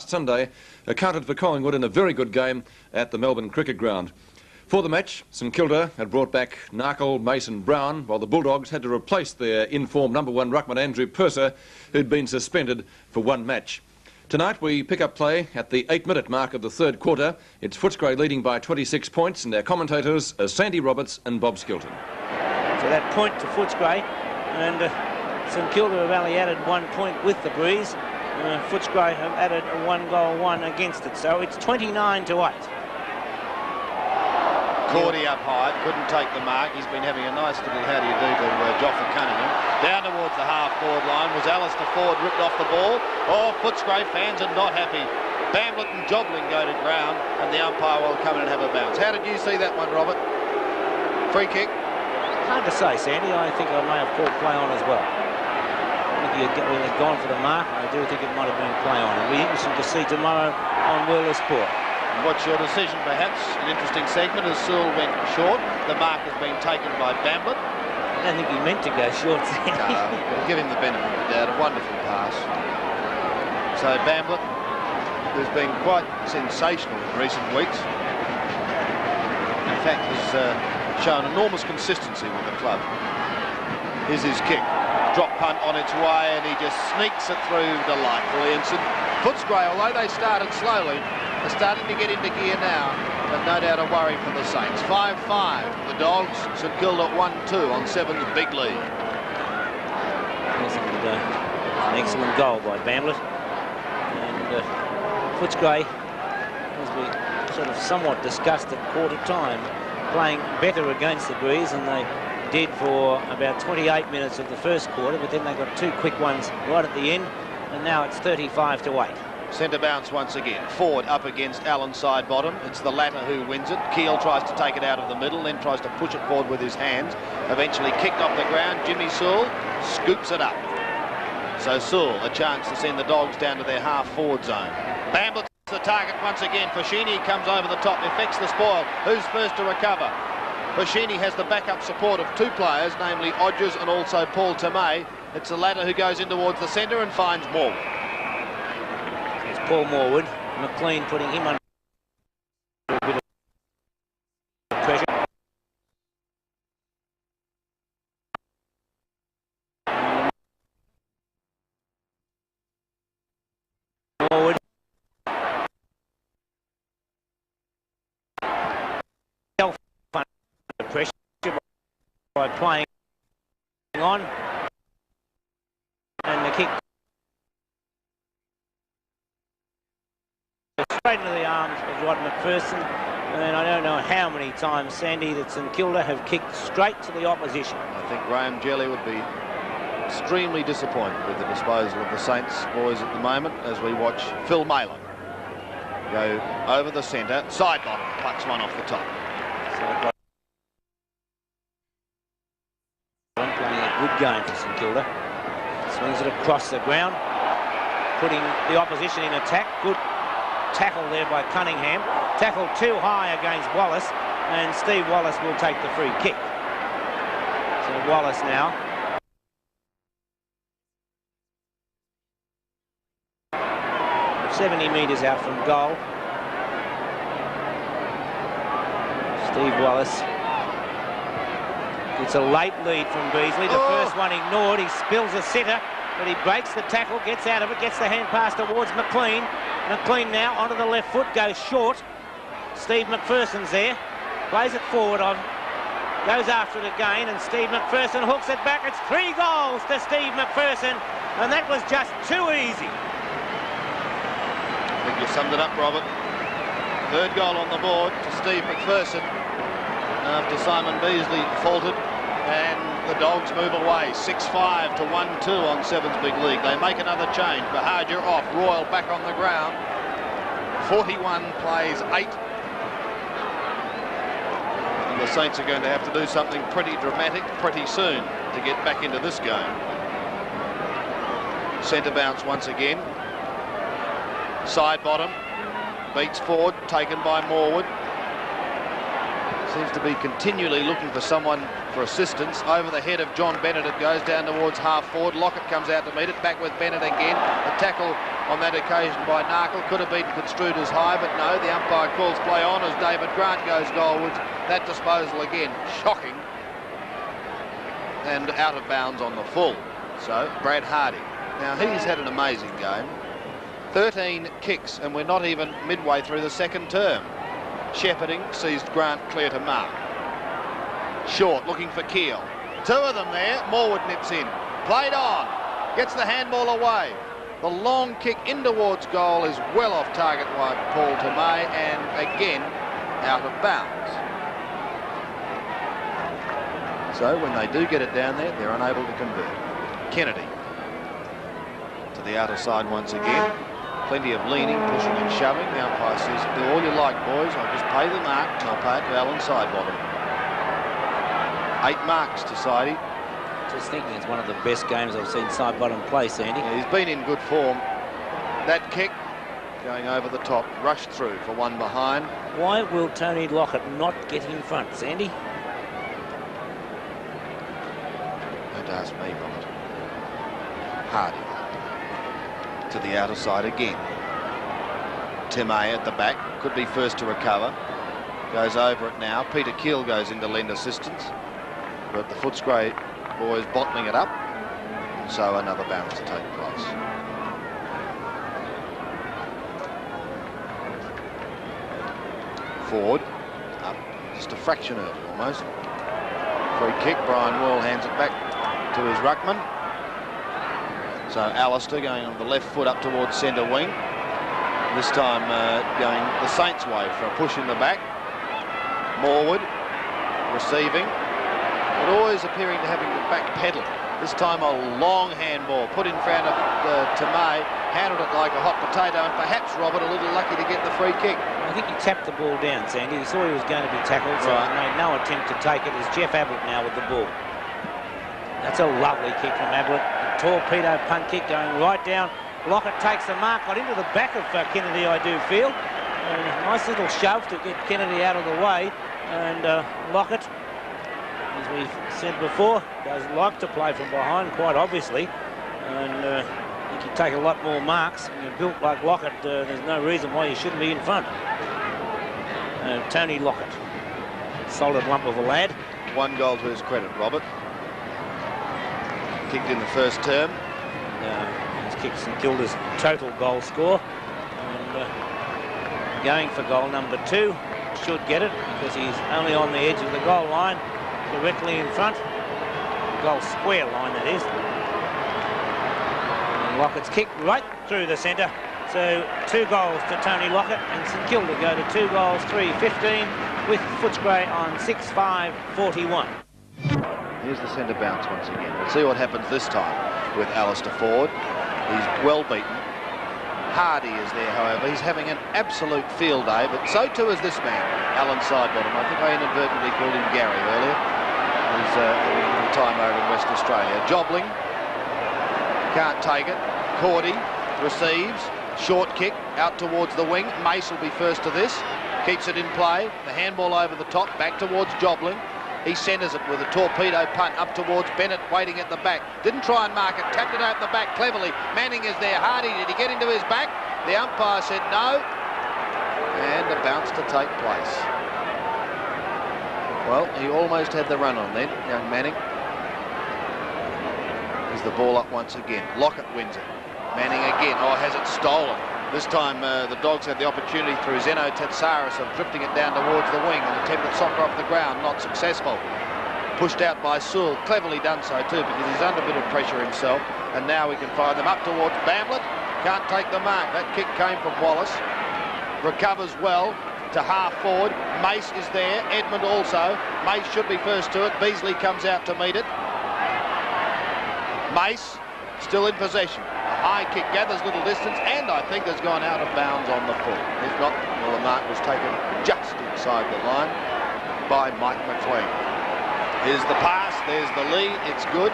Sunday accounted for Collingwood in a very good game at the Melbourne Cricket Ground. For the match, StKilda had brought back Narkle, Mason, Brown, while the Bulldogs had to replace their in-form #1 ruckman Andrew Purser, who'd been suspended for one match. Tonight we pick up play at the 8-minute mark of the third quarter. It's Footscray leading by 26 points, and their commentators are Sandy Roberts and Bob Skilton. So that point to Footscray, and StKilda have only added 1 point with the breeze. Footscray have added a 1-goal against it, so it's 29-8. Cordy up high, couldn't take the mark. He's been having a nice little how-do-you-do to Joffa Cunningham. Down towards the half-forward line was Alistair Ford, ripped off the ball. Oh, Footscray fans are not happy. Bamblett and Jobling go to ground, and the umpire will come in and have a bounce. How did you see that one, Robert? Free kick? Hard to say, Sandy. I think I may have called play on as well. I think when they'd gone for the mark, I do think it might have been play on. It'll be interesting to see tomorrow on Wheeler Sport. What's your decision, perhaps? An interesting segment as Sewell went short. The mark has been taken by Bamblett. I don't think he meant to go short, Sandy. We'll give him the benefit of the doubt. A wonderful pass. So Bamblett, who's been quite sensational in recent weeks, in fact has shown enormous consistency with the club. Here's his kick. Drop punt on its way, and he just sneaks it through delightfully. And Footscray, although they started slowly, are starting to get into gear now, but no doubt a worry for the Saints. 5-5, the Dogs, StKilda 1-2 on 7's big lead. An excellent goal by Bamblett. And Footscray, as we sort of somewhat discussed at quarter time, playing better against the breeze than they did for about 28 minutes of the first quarter, but then they got 2 quick ones right at the end, and now it's 35-8. Centre bounce once again. Ford up against Allen side bottom. It's the latter who wins it. Keel tries to take it out of the middle, then tries to push it forward with his hands. Eventually kicked off the ground. Jimmy Sewell scoops it up. So Sewell a chance to send the Dogs down to their half-forward zone. Bamblett's the target once again. Fashini comes over the top, effects the spoil. Who's first to recover? Fashini has the backup support of 2 players, namely Odgers and also Paul Tomei. It's the latter who goes in towards the centre and finds Morwood. It's Paul Morwood. McLean putting him under a bit of pressure. Morwood. Pressure by playing on, and the kick straight into the arms of Rod McPherson, and I don't know how many times, Sandy, that StKilda have kicked straight to the opposition. I think Graham Jelly would be extremely disappointed with the disposal of the Saints boys at the moment as we watch Phil Malin go over the centre, side bottom, plucks one off the top. So playing a good game for StKilda. Swings it across the ground, putting the opposition in attack. Good tackle there by Cunningham. Tackle too high against Wallace, and Steve Wallace will take the free kick. So Wallace now. $70 metres out from goal. Steve Wallace. It's a late lead from Beasley. The first one ignored. He spills a sitter, but he breaks the tackle, gets out of it, gets the hand pass towards McLean. McLean now onto the left foot, goes short. Steve McPherson's there, plays it forward on, goes after it again, and Steve McPherson hooks it back. It's 3 goals to Steve McPherson, and that was just too easy. I think you summed it up, Robert. 3rd goal on the board to Steve McPherson after Simon Beasley faltered, and the Dogs move away 6-5 to 1-2 on 7's big league. They make another change. Bahadur off, Royal back on the ground. 41 plays 8. And the Saints are going to have to do something pretty dramatic pretty soon to get back into this game. Centre bounce once again. Side bottom. Beats Ford, taken by Morwood. Seems to be continually looking for someone for assistance. Over the head of John Bennett it goes down towards half forward. Lockett comes out to meet it. Back with Bennett again. The tackle on that occasion by Narkle. Could have been construed as high, but no, the umpire calls play on as David Grant goes goalwards. That disposal again, shocking. And out of bounds on the full. So, Brad Hardy. Now, he's had an amazing game. 13 kicks, and we're not even midway through the second term. Shepherding sees Grant clear to mark. Short, looking for Keel. 2 of them there. Morwood nips in. Played on. Gets the handball away. The long kick in towards goal is well off target by Paul Tomei, and again out of bounds. So when they do get it down there, they're unable to convert. Kennedy to the outer side once again. Plenty of leaning, pushing and shoving. The umpire says, do all you like, boys. I'll just pay the mark and I'll pay it to Alan Sidebottom. 8 marks to Sidey. Just thinking it's one of the best games I've seen Sidebottom play, Sandy. Yeah, he's been in good form. That kick going over the top, rushed through for one behind. Why will Tony Lockett not get in front, Sandy? Don't ask me, Robert. Hardy to the outer side again. Tomei at the back, could be first to recover. Goes over it now. Peter Keel goes in to lend assistance. But the Footscray boys bottling it up. And so another bounce to take place. Forward, up just a fraction early almost. Free kick, Brian Wall hands it back to his ruckman. So Alistair going on the left foot up towards centre wing. This time going the Saints' way for a push in the back. Morwood receiving, but always appearing to having the back pedal. This time a long handball put in front of Tomei, handled it like a hot potato, and perhaps Robert a little lucky to get the free kick. I think he tapped the ball down, Sandy. He saw he was going to be tackled, so he made no attempt to take it. As Jeff Ablett now with the ball. That's a lovely kick from Ablett. A torpedo punt kick going right down. Lockett takes the mark, got into the back of Kennedy, I do feel. Nice little shove to get Kennedy out of the way. And Lockett, as we've said before, does like to play from behind, quite obviously. And I think you take a lot more marks. When you're built like Lockett, there's no reason why you shouldn't be in front. Tony Lockett, solid lump of a lad. 1 goal to his credit, Robert. Kicked in the first term. He's kicked StKilda's total goal score. And going for goal number 2. Should get it because he's only on the edge of the goal line, directly in front. Goal square line, that is. And Lockett's kicked right through the centre. So 2 goals to Tony Lockett, and StKilda go to 2 goals, 3-15, with Footscray on 6-5-41. Here's the centre bounce once again. We'll see what happens this time with Alistair Ford. He's well beaten. Hardy is there, however. He's having an absolute field day, but so too is this man, Alan Sidebottom. I think I inadvertently called him Gary earlier. He's having a little time over in West Australia. Jobling, can't take it. Cordy receives, short kick out towards the wing. Mace will be first to this. Keeps it in play. The handball over the top, back towards Jobling. He centres it with a torpedo punt up towards Bennett, waiting at the back. Didn't try and mark it, tapped it out the back cleverly. Manning is there. Hardy, did he get into his back? The umpire said no. And a bounce to take place. Well, he almost had the run on then, young Manning. Here's the ball up once again. Lockett wins it. Manning again. Oh, has it stolen. This time the Dogs had the opportunity through Zeno Tetsaris of drifting it down towards the wing and attempted soccer off the ground, not successful. Pushed out by Sewell, cleverly done so too because he's under a bit of pressure himself, and now we can fire them up towards Bamblett. Can't take the mark. That kick came from Wallace. Recovers well to half forward. Mace is there, Edmund also. Mace should be first to it. Beasley comes out to meet it. Mace still in possession. High kick gathers little distance, and I think has gone out of bounds on the full. If not, well, the mark was taken just inside the line by Mike McLean. Here's the pass, there's the lead, it's good.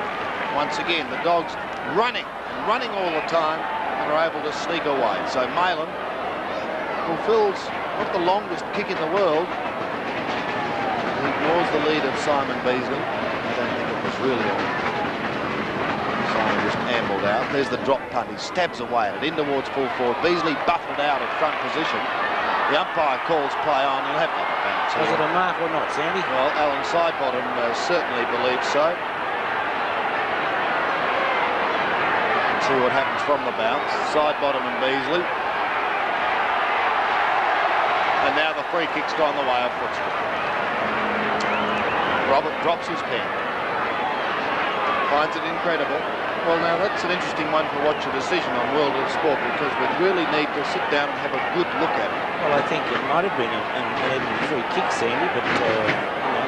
Once again, the Dogs running all the time and are able to sneak away. So Malin fulfills not the longest kick in the world. He ignores the lead of Simon Beasley. I don't think it was really on. Simon just scrambled out. There's the drop punt. He stabs away at it, in towards full forward. Beasley buffeted out at front position. The umpire calls play on. He'll have to have a bounce. Was it a mark or not, Sandy? Well, Alan Sidebottom certainly believes so. Let's see what happens from the bounce. Sidebottom and Beasley. And now the free kick's gone the way of Footscray. Robert drops his pen. Finds it incredible. Well, now that's an interesting one to watch a decision on World of Sport, because we really need to sit down and have a good look at it. Well, I think it might have been an Edmund free kick, Sandy, but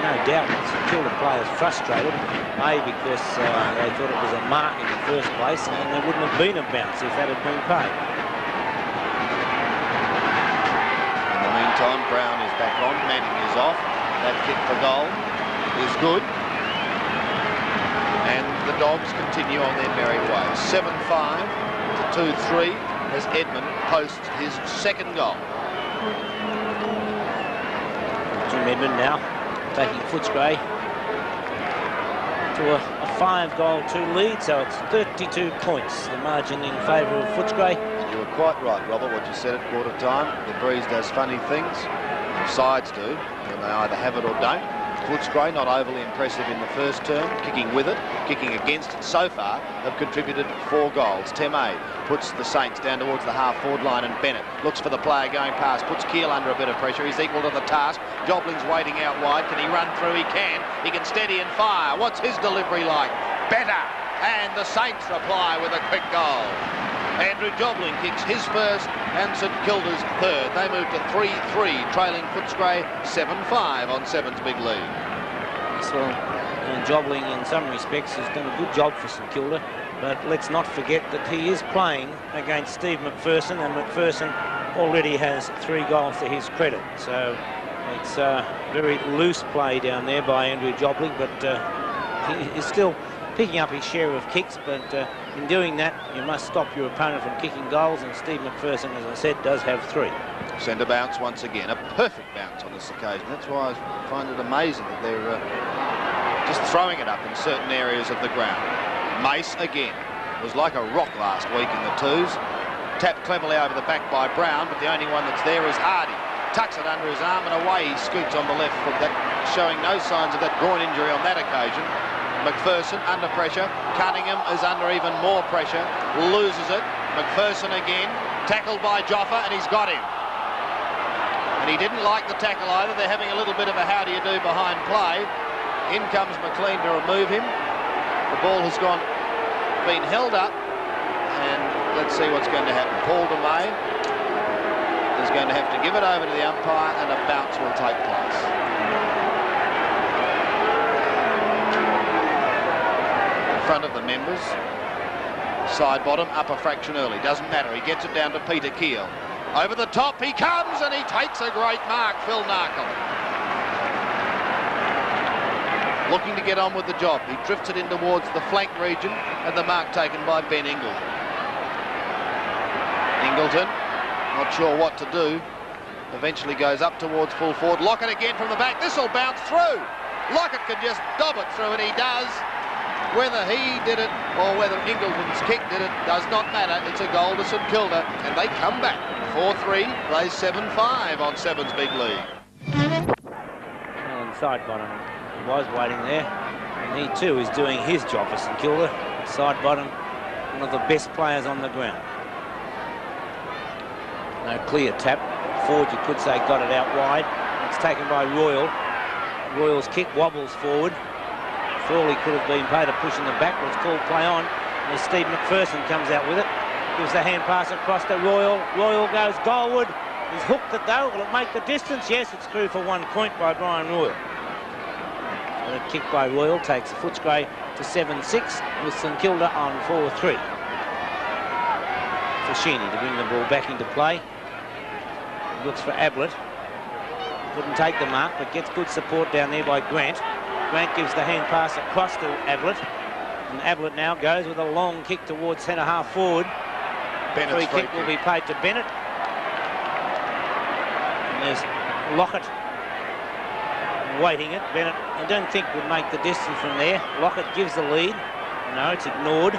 no doubt StKilda players frustrated, because they thought it was a mark in the first place, and there wouldn't have been a bounce if that had been paid. In the meantime, Brown is back on. Manning is off. That kick for goal is good. And the Dogs continue on their merry way. 7-5 to 2-3 as Edmund posts his second goal. Jim Edmund now taking Footscray to a 5-goal-2 lead, so it's 32 points, the margin in favour of Footscray. You were quite right, Robert, what you said at quarter time. The breeze does funny things. Sides do, and they either have it or don't. Footscray not overly impressive in the first term, kicking with it, kicking against it so far, have contributed 4 goals. Temay puts the Saints down towards the half-forward line, and Bennett looks for the player going past, puts Keel under a bit of pressure. He's equal to the task. Jobling's waiting out wide. Can he run through? He can. He can steady and fire. What's his delivery like? Better. And the Saints reply with a quick goal. Andrew Jobling kicks his first and StKilda's third. They move to 3-3, trailing Footscray 7-5 on 7's big lead. Yes, well, Jobling in some respects has done a good job for StKilda, but let's not forget that he is playing against Steve McPherson, and McPherson already has 3 goals to his credit. So it's very loose play down there by Andrew Jobling, but he is still picking up his share of kicks, but in doing that, you must stop your opponent from kicking goals, and Steve McPherson, as I said, does have 3. Centre bounce once again, a perfect bounce on this occasion. That's why I find it amazing that they're just throwing it up in certain areas of the ground. Mace again. It was like a rock last week in the twos. Tapped cleverly over the back by Brown, but the only one that's there is Hardy. Tucks it under his arm and away he scoots on the left foot, that showing no signs of that groin injury on that occasion. McPherson under pressure. Cunningham is under even more pressure. Loses it. McPherson again. Tackled by Joffa, and he's got him. And he didn't like the tackle either. They're having a little bit of a how-do-you-do behind play. In comes McLean to remove him. The ball has been held up. And let's see what's going to happen. Paul DeMay is going to have to give it over to the umpire, and a bounce will take place. Front of the members. Sidebottom, upper fraction early. Doesn't matter. He gets it down to Peter Keel. Over the top he comes, and he takes a great mark, Phil Narkle. Looking to get on with the job. He drifts it in towards the flank region, and the mark taken by Ben Ingleton. Ingleton, not sure what to do. Eventually goes up towards full forward. Lockett again from the back. This will bounce through. Lockett can just dob it through, and he does. Whether he did it or whether Ingleton's kick did it does not matter. It's a goal to StKilda, and they come back. 4-3, plays 7-5 on 7's big lead. Well, Sidebottom was waiting there, and he too is doing his job for StKilda. Sidebottom, one of the best players on the ground. No clear tap. Ford, you could say, got it out wide. It's taken by Royal. Royal's kick wobbles forward. Frawley could have been paid a push in the back, but it's called play on. And Steve McPherson comes out with it. Gives the hand pass across to Royal. Royal goes goalward. He's hooked it though. Will it make the distance? Yes, it's through for 1 point by Brian Royal. And a kick by Royal takes Footscray to 7-6 with StKilda on 4-3. For Sheeny to bring the ball back into play. He looks for Ablett. Couldn't take the mark, but gets good support down there by Grant. Grant gives the hand pass across to Ablett. And Ablett now goes with a long kick towards centre half forward. Free kick will be paid to Bennett. And there's Lockett waiting it. Bennett, I don't think would make the distance from there. Lockett gives the lead. No, it's ignored.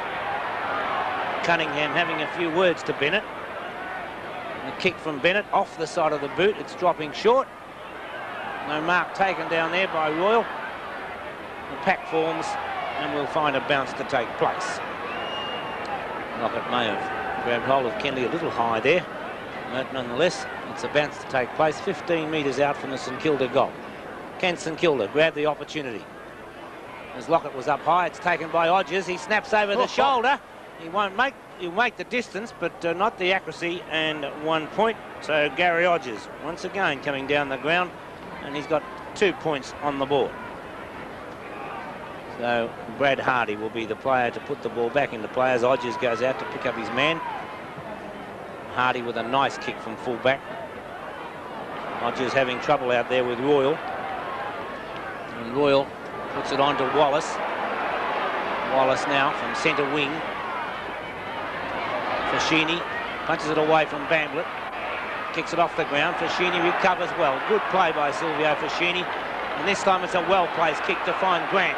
Cunningham having a few words to Bennett. And a kick from Bennett off the side of the boot. It's dropping short. No mark taken down there by Royal. The pack forms, and we'll find a bounce to take place. Lockett may have grabbed hold of Kennedy a little high there, but nonetheless, it's a bounce to take place 15 metres out from the St Kilda goal. Can St Kilda grab the opportunity? As Lockett was up high, it's taken by Odgers. He snaps over the shoulder. He'll make the distance, but not the accuracy, and 1 point. So Gary Odgers once again coming down the ground, and he's got 2 points on the board. So Brad Hardy will be the player to put the ball back into play as Odgers goes out to pick up his man. Hardy with a nice kick from full-back. Odgers having trouble out there with Royal. And Royal puts it on to Wallace. Wallace now from centre wing. Fashini punches it away from Bamblett. Kicks it off the ground. Fashini recovers well. Good play by Silvio Fashini. And this time it's a well-placed kick to find Grant.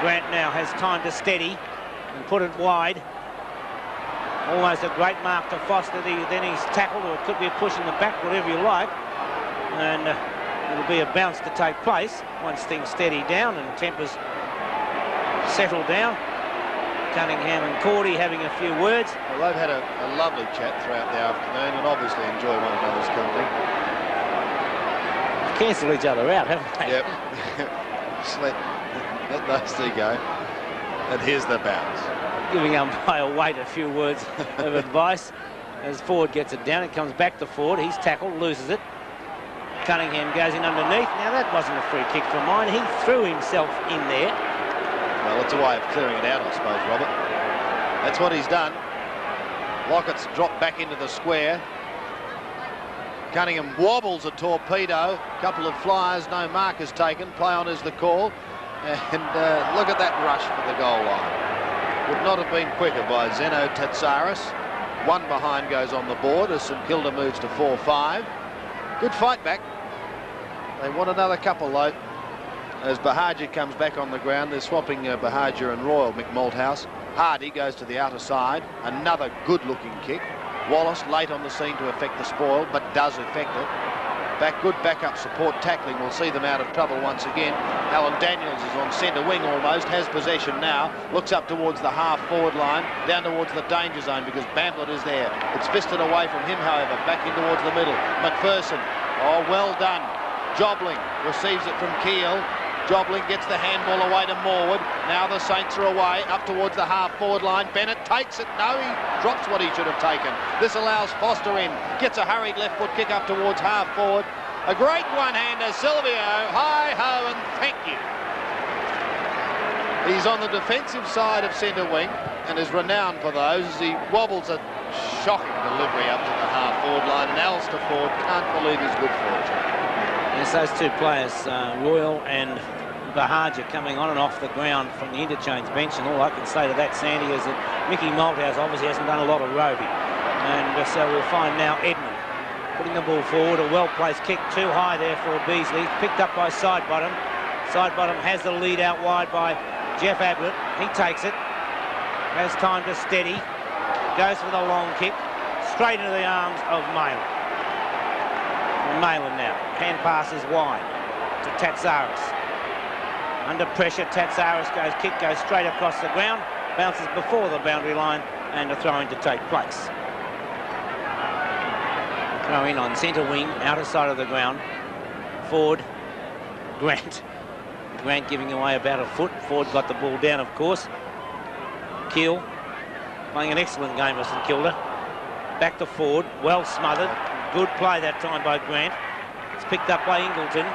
Grant now has time to steady and put it wide. Almost a great mark to Foster. Then he's tackled, or it could be a push in the back, whatever you like. And it'll be a bounce to take place once things steady down and tempers settle down. Cunningham and Cordy having a few words. Well, they've had a lovely chat throughout the afternoon and obviously enjoy one another's company. Cancel each other out, haven't they? Yep. Just let those two go. And here's the bounce. Giving umpire Waite a few words of advice as Ford gets it down. It comes back to Ford. He's tackled, loses it. Cunningham goes in underneath. Now that wasn't a free kick for mine. He threw himself in there. Well, it's a way of clearing it out, I suppose, Robert. That's what he's done. Lockett's dropped back into the square. Cunningham wobbles a torpedo. Couple of flyers, no markers taken. Play on is the call. And look at that rush for the goal line. Would not have been quicker by Zeno Tatsaris. One behind goes on the board as St Kilda moves to 4-5. Good fight back. They want another couple though. As Bahagia comes back on the ground, they're swapping Bahagia and Royal, Mick Malthouse. Hardy goes to the outer side. Another good-looking kick. Wallace late on the scene to effect the spoil, but does effect it. Good backup support tackling will see them out of trouble once again. Alan Daniels is on centre wing almost, has possession now, looks up towards the half-forward line, down towards the danger zone because Bamblett is there. It's fisted away from him, however, back in towards the middle. McPherson, oh, well done. Jobling receives it from Keel. Jobling gets the handball away to Morwood. Now the Saints are away, up towards the half-forward line. Bennett takes it. No, he drops what he should have taken. This allows Foster in. Gets a hurried left foot kick up towards half-forward. A great one-hander, Silvio. Hi-ho and thank you. He's on the defensive side of centre wing and is renowned for those as he wobbles a shocking delivery up to the half-forward line. And Alistair Ford can't believe his good fortune. Yes, those two players, Royal and Bahagia, coming on and off the ground from the interchange bench, and all I can say to that, Sandy, is that Mickey Malthouse obviously hasn't done a lot of roving. And so we'll find now Edmund putting the ball forward, a well-placed kick too high there for Beasley, picked up by Sidebottom. Sidebottom has the lead out wide by Jeff Ablett. He takes it, has time to steady, goes for the long kick, straight into the arms of Malin. Malin now, hand passes wide to Tatsaris. Under pressure, Tatsaris goes straight across the ground, bounces before the boundary line, and a throw-in to take place. Throw in on centre wing, outer side of the ground. Ford, Grant. Grant giving away about a foot. Ford got the ball down, of course. Keel playing an excellent game for St Kilda. Back to Ford, well smothered. Good play that time by Grant. It's picked up by Ingleton.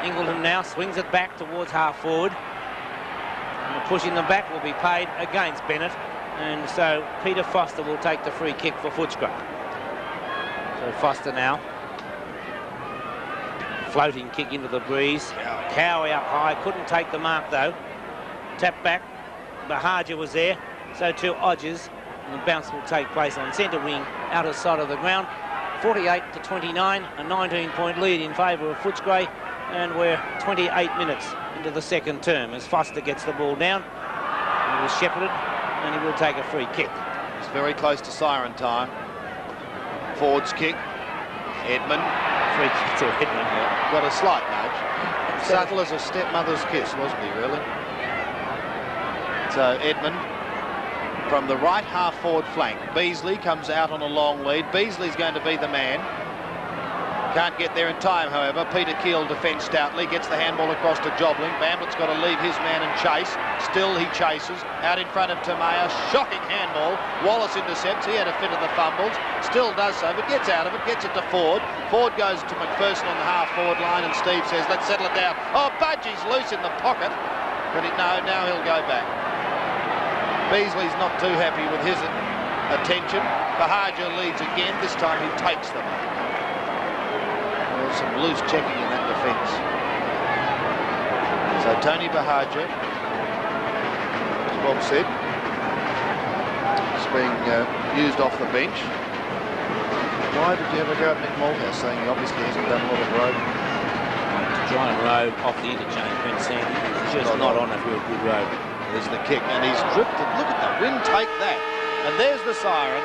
Ingleton now swings it back towards half-forward. And the push in the back will be paid against Bennett. And so Peter Foster will take the free kick for Footscray. So Foster now. Floating kick into the breeze. Cowie up high. Couldn't take the mark, though. Tap back. Bahagia was there. So too Odgers. And the bounce will take place on centre wing, outer side of the ground. 48-29, a 19-point lead in favour of Footscray, and we're 28 minutes into the second term as Foster gets the ball down. He was shepherded and he will take a free kick. It's very close to siren time. Ford's kick. Edmund. Free kick to Edmund. Yeah. Got a slight nudge. Subtle as a stepmother's kiss, wasn't he, really? So Edmund from the right half forward flank. Beasley comes out on a long lead. Beasley's going to be the man. Can't get there in time, however. Peter Keel defends stoutly, gets the handball across to Jobling. Bamblitt's got to leave his man and chase. Still he chases. Out in front of Tamaya. Shocking handball. Wallace intercepts. He had a fit of the fumbles. Still does so, but gets out of it. Gets it to Ford. Ford goes to McPherson on the half-forward line, and Steve says, let's settle it down. Oh, Budgie's loose in the pocket. But no, now he'll go back. Beasley's not too happy with his attention. Bahaja leads again. This time he takes them. Some loose checking in that defence. So Tony Bahaja, as Bob said, is being used off the bench. Why did you have a go at Mick Malthouse, saying he obviously hasn't done a lot of road? To try and row off the interchange, Ben Sandy. He's just not on a real good road. There's the kick, and he's drifted. Look at the wind take that. And there's the siren.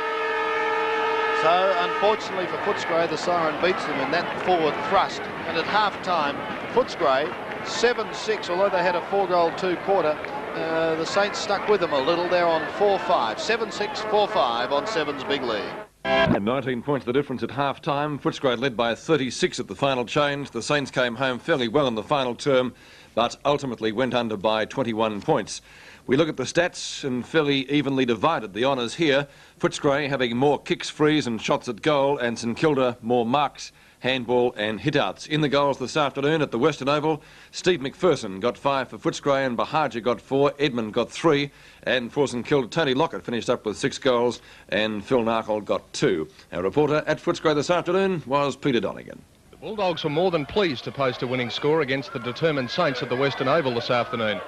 So, unfortunately for Footscray, the siren beats them in that forward thrust. And at half-time, Footscray, 7-6, although they had a 4-goal 2-quarter, the Saints stuck with them a little. They're on 4-5. 7-6, 4-5 on Seven's big lead. And 19 points the difference at half-time. Footscray led by 36 at the final change. The Saints came home fairly well in the final term, but ultimately went under by 21 points. We look at the stats and fairly evenly divided the honours here. Footscray having more kicks, frees and shots at goal, and StKilda more marks, handball and hit-outs. In the goals this afternoon at the Western Oval, Steve McPherson got 5 for Footscray and Bahaja got 4, Edmund got 3, and for StKilda, Tony Lockett finished up with 6 goals and Phil Narkle got 2. Our reporter at Footscray this afternoon was Peter Donegan. The Bulldogs were more than pleased to post a winning score against the determined Saints at the Western Oval this afternoon.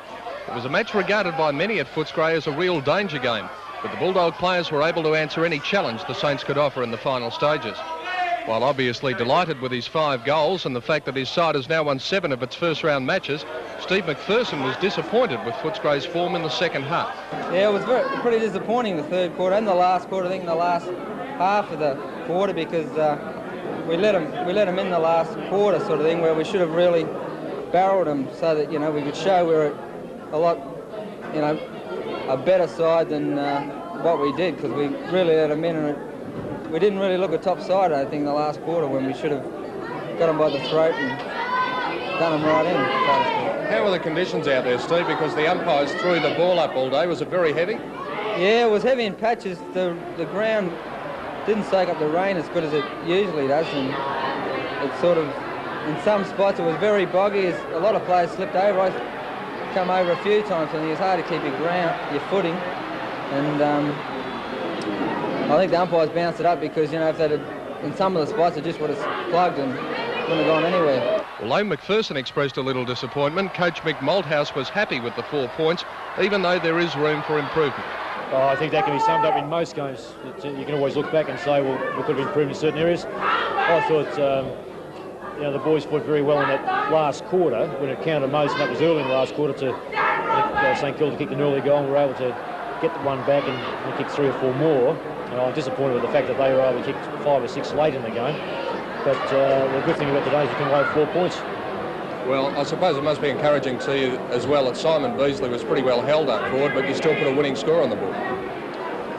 It was a match regarded by many at Footscray as a real danger game, but the Bulldog players were able to answer any challenge the Saints could offer in the final stages. While obviously delighted with his 5 goals and the fact that his side has now won 7 of its first-round matches, Steve McPherson was disappointed with Footscray's form in the second half. Yeah, it was pretty disappointing the third quarter and the last quarter. I think the last half of the quarter, because we let them in the last quarter, sort of thing, where we should have really barreled them so that we could show we were a lot, a better side than what we did, because we really let them in, and we didn't really look a top side, I think, the last quarter, when we should have got them by the throat and done them right in. How were the conditions out there, Steve? Because the umpires threw the ball up all day. Was it very heavy? Yeah, it was heavy in patches. The ground didn't soak up the rain as good as it usually does, and it sort of, in some spots, it was very boggy. A lot of players slipped over. I come over a few times, and it's hard to keep your footing, and I think the umpires bounced it up because, if they'd in some of the spots it just would have plugged and wouldn't have gone anywhere. Although McPherson expressed a little disappointment, coach Mick Malthouse was happy with the 4 points, even though there is room for improvement. I think that can be summed up in most games. You can always look back and say, well, we could have improved in certain areas. I thought the boys fought very well in that last quarter when it counted most, and that was early in the last quarter to StKilda kicked an early goal, and we were able to get the one back and kick 3 or 4 more. And I'm disappointed with the fact that they were able to kick 5 or 6 late in the game. But the good thing about today is you can load 4 points. Well, I suppose it must be encouraging to you as well that Simon Beasley was pretty well held up forward, but you still put a winning score on the board.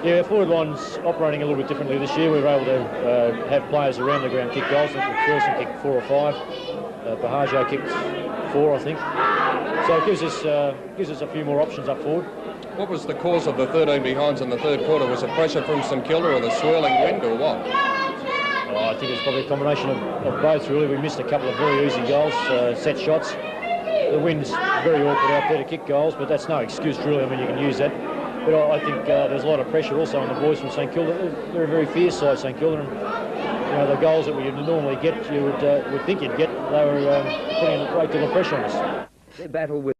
Yeah, forward line's operating a little bit differently this year. We were able to have players around the ground kick goals. I think McPherson kicked 4 or 5. Bahaja kicked 4, I think. So it gives us a few more options up forward. What was the cause of the 13 behinds in the third quarter? Was it pressure from StKilda or the swirling wind, or what? I think it's probably a combination of both, really. We missed a couple of very easy goals, set shots. The wind's very awkward out there to kick goals, but that's no excuse, really. I mean, you can use that. But I think there's a lot of pressure also on the boys from StKilda. They're a very fierce side, StKilda, and the goals that we normally get, you would think you'd get, they were putting a great deal of pressure on us. Their battle with